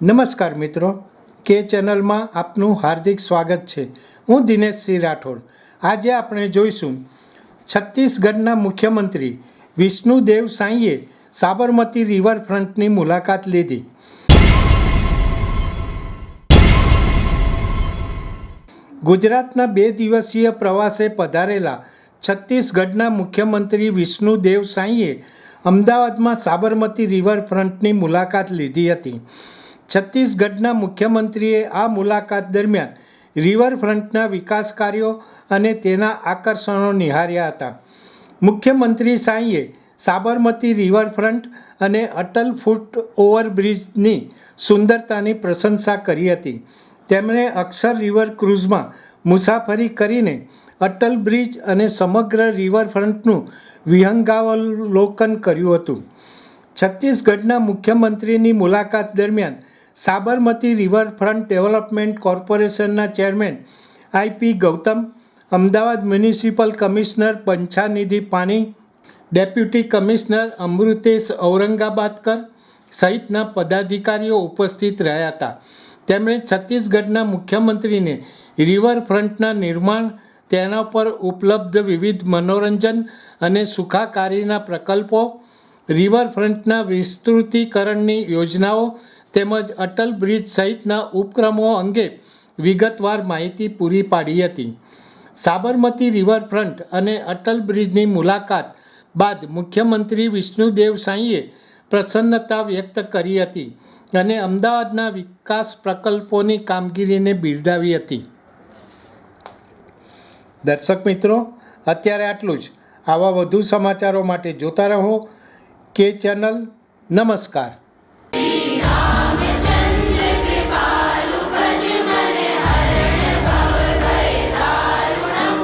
નમસ્કાર મિત્રો, કે ચેનલમાં આપનું હાર્દિક સ્વાગત છે. હું દિનેશ સિંહ રાઠોડ. આજે આપણે જોઈશું છત્તીસગઢના મુખ્યમંત્રી વિષ્ણુદેવ સાંઈએ સાબરમતી રિવરફ્રન્ટની મુલાકાત લીધી. ગુજરાતના 2 દિવસીય પ્રવાસે પધારેલા છત્તીસગઢના મુખ્યમંત્રી વિષ્ણુદેવ સાંઈએ અમદાવાદમાં સાબરમતી રિવરફ્રન્ટની મુલાકાત લીધી હતી. છત્તીસગઢના મુખ્યમંત્રીએ આ મુલાકાત દરમિયાન રિવરફ્રન્ટના વિકાસ કાર્યો અને તેના આકર્ષણો નિહાળ્યા હતા. મુખ્યમંત્રી સાંઈએ સાબરમતી રિવરફ્રન્ટ અને અટલ ફૂટ ઓવરબ્રિજની સુંદરતાની પ્રશંસા કરી હતી. તેમણે અક્ષર રિવર ક્રૂઝમાં મુસાફરી કરીને અટલ બ્રિજ અને સમગ્ર રિવરફ્રન્ટનું વિહંગાવલોકન કર્યું હતું. છત્તીસગઢના મુખ્યમંત્રીની મુલાકાત દરમિયાન સાબરમતી રિવરફ્રન્ટ ડેવલપમેન્ટ કોર્પોરેશનના chairman IP Gautam, Ahmedabad municipal commissioner Banchhanidhi પાની, ડેપ્યુટી કમિશનર અમૃતેશ ઔરંગાબાદકર સહિતના પદાધિકારીઓ ઉપસ્થિત રહ્યા હતા. તેમણે છત્તીસગઢના મુખ્યમંત્રીને રિવરફ્રન્ટના નિર્માણ, તેના પર ઉપલબ્ધ વિવિધ મનોરંજન અને સુખાકારીના પ્રકલ્પો, રિવરફ્રન્ટના વિસ્તૃતીકરણની યોજનાઓ તેમજ અટલ બ્રિજ સહિતના ઉપક્રમો અંગે વિગતવાર માહિતી પૂરી પાડી હતી. સાબરમતી રિવરફ્રન્ટ અને અટલ બ્રિજની મુલાકાત બાદ મુખ્યમંત્રી વિષ્ણુદેવ સાંઈએ પ્રસન્નતા વ્યક્ત કરી હતી અને અમદાવાદના વિકાસ પ્રકલ્પોની કામગીરીને બિરદાવી હતી. દર્શક મિત્રો, અત્યારે આટલું જ. આવા વધુ સમાચારો માટે જોતા રહો કે ચેનલ. નમસ્કાર.